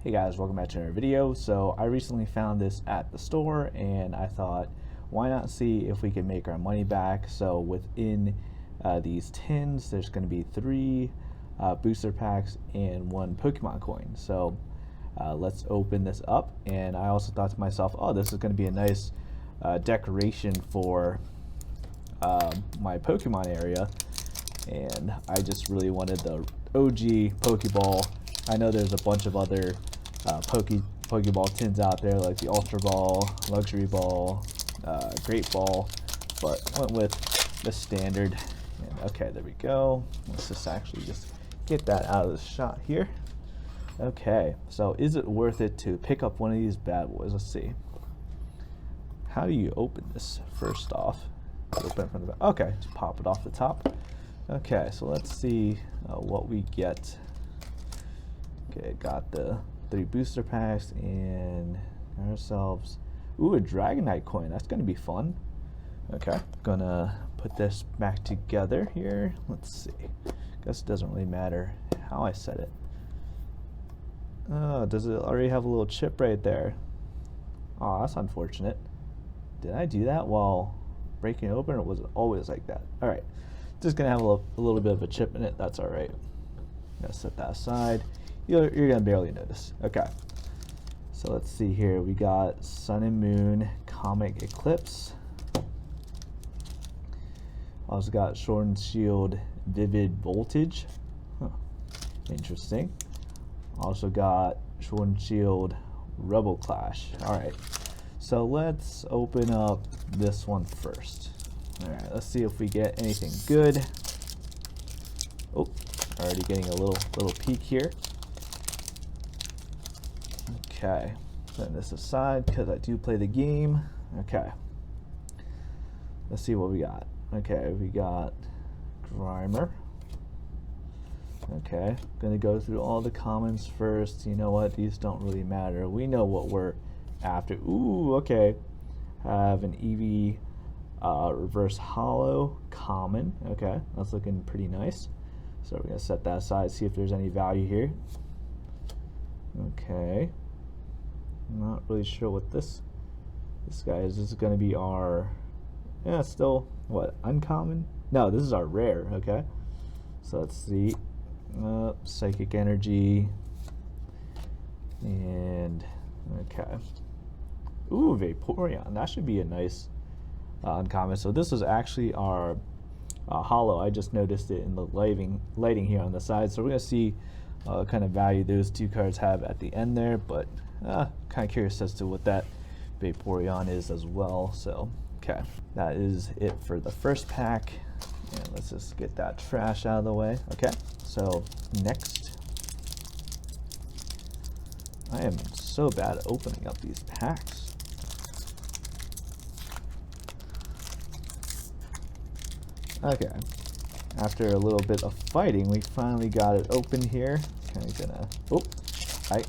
Hey guys, welcome back to another video. So I recently found this at the store and I thought, why not see if we can make our money back? So within these tins, there's going to be 3 booster packs and 1 Pokemon coin. So let's open this up. And I also thought to myself, oh, this is going to be a nice decoration for my Pokemon area. And I just really wanted the OG Pokeball. I know there's a bunch of other Pokeball tins out there, like the Ultra Ball, Luxury Ball, Great Ball, but went with the standard. And okay, there we go. Let's just actually just get that out of the shot here. Okay, so is it worth it to pick up one of these bad boys? Let's see. How do you open this? First off, open it from the back. Okay, just pop it off the top. Okay, so let's see what we get. Okay, got the 3 booster packs and ourselves, ooh, a Dragonite coin. That's gonna be fun. Okay, gonna put this back together here. Let's see. Guess it doesn't really matter how I set it. Oh, does it already have a little chip right there? Oh, that's unfortunate. Did I do that while breaking it open, or was it always like that? All right, just gonna have a little bit of a chip in it. That's all right. Gonna set that aside. You're gonna barely notice. Okay, so let's see here. We got Sun and Moon Comic Eclipse. Also got Sword and Shield Vivid Voltage. Huh. Interesting. Also got Sword and Shield Rebel Clash. All right, so let's open up this one first. All right, let's see if we get anything good. Oh, already getting a little peek here. Okay, setting this aside because I do play the game. Okay, let's see what we got. Okay, we got Grimer. Okay, gonna go through all the commons first. You know what? These don't really matter. We know what we're after. Ooh, okay. Have an Eevee reverse hollow common. Okay, that's looking pretty nice. So we're gonna set that aside, see if there's any value here. Okay. I'm not really sure what this guy is. This is going to be our, yeah, still, what, uncommon? No, this is our rare, okay? So let's see. Psychic Energy. And, okay. Ooh, Vaporeon. That should be a nice uncommon. So this is actually our hollow. I just noticed it in the lighting here on the side. So we're going to see what kind of value those 2 cards have at the end there, but kind of curious as to what that Vaporeon is as well. So, okay, that is it for the first pack. And let's just get that trash out of the way. Okay, so next. I am so bad at opening up these packs. Okay, after a little bit of fighting, we finally got it open here. Kind of gonna, oh,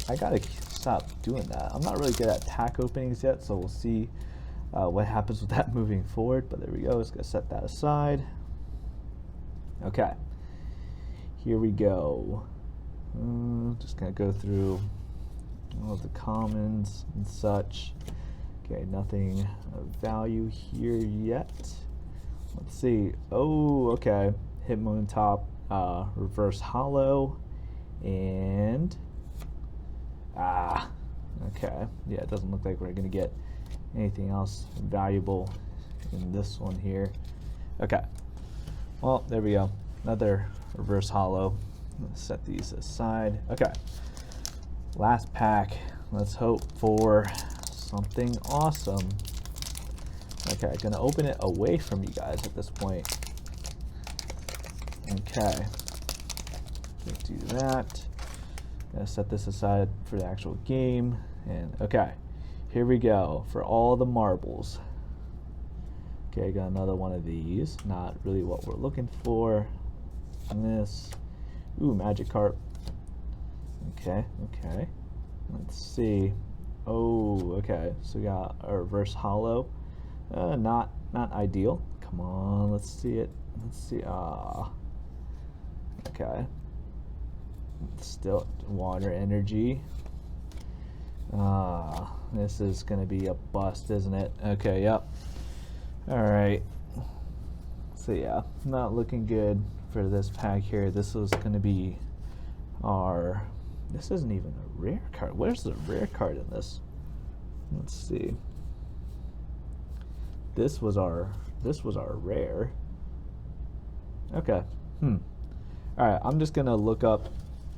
I gotta stop doing that. I'm not really good at pack openings yet, so we'll see what happens with that moving forward. But there we go. Just gonna set that aside. Okay, here we go. Just gonna go through all of the commons and such. Okay, nothing of value here yet. Let's see. Oh, okay. Hitmontop reverse hollow, and okay. Yeah, it doesn't look like we're gonna get anything else valuable in this one here. Okay. Well, there we go. Another reverse hollow. Let's set these aside. Okay. Last pack. Let's hope for something awesome. Okay, gonna open it away from you guys at this point. Okay. Let's do that. Gonna set this aside for the actual game. And okay, here we go for all the marbles. Okay, got another one of these. Not really what we're looking for. And this. Ooh, Magikarp. Okay, okay. Let's see. Oh, okay. So we got a reverse hollow. Not ideal. Come on, let's see it. Let's see. Okay. Still water energy. This is going to be a bust, isn't it? Okay, yep. All right. So yeah, not looking good for this pack here. This was going to be our... This isn't even a rare card. Where's the rare card in this? Let's see. This was our rare. Okay. All right, I'm just going to look up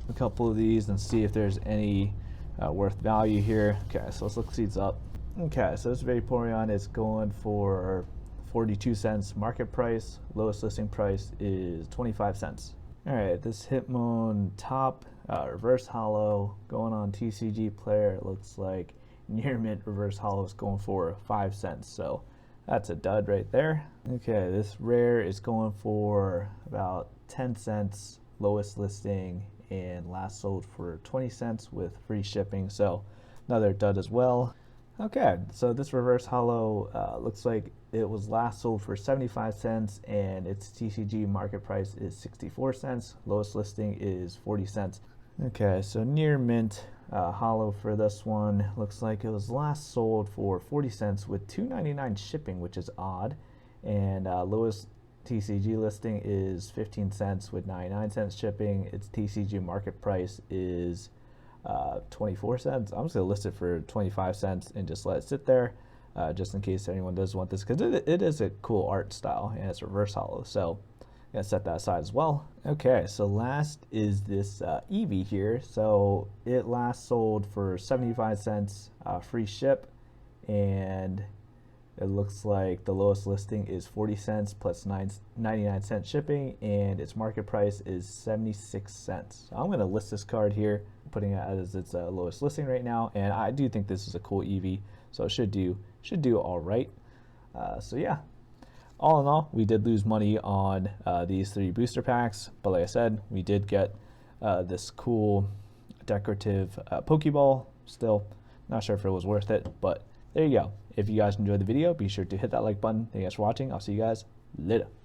a couple of these and see if there's any worth value here. Okay, so let's look these up. Okay, so this Vaporeon is going for 42 cents market price. Lowest listing price is 25 cents. All right, this Hitmon top reverse hollow going on tcgplayer. It looks like near mint reverse hollow is going for 5 cents. So that's a dud right there. Okay, this rare is going for about 10 cents lowest listing, and last sold for 20 cents with free shipping, so another dud as well. Okay, so this reverse hollow looks like it was last sold for 75 cents and its TCG market price is 64 cents. Lowest listing is 40 cents. Okay, so near mint hollow for this one looks like it was last sold for 40 cents with $2.99 shipping, which is odd, and lowest TCG listing is 15 cents with 99 cents shipping. Its TCG market price is 24 cents. I'm just going to list it for 25 cents and just let it sit there just in case anyone does want this, because it is a cool art style and it's reverse hollow. So I'm going to set that aside as well. Okay, so last is this Eevee here. So it last sold for 75 cents free ship, and it looks like the lowest listing is 40 cents plus 99 cents shipping, and its market price is 76 cents. So I'm going to list this card here, putting it as its lowest listing right now, and I do think this is a cool Eevee, so it should do all right. So yeah, all in all, we did lose money on these 3 booster packs, but like I said, we did get this cool decorative Pokeball. Still not sure if it was worth it, but there you go. If you guys enjoyed the video, be sure to hit that like button. Thank you guys for watching. I'll see you guys later.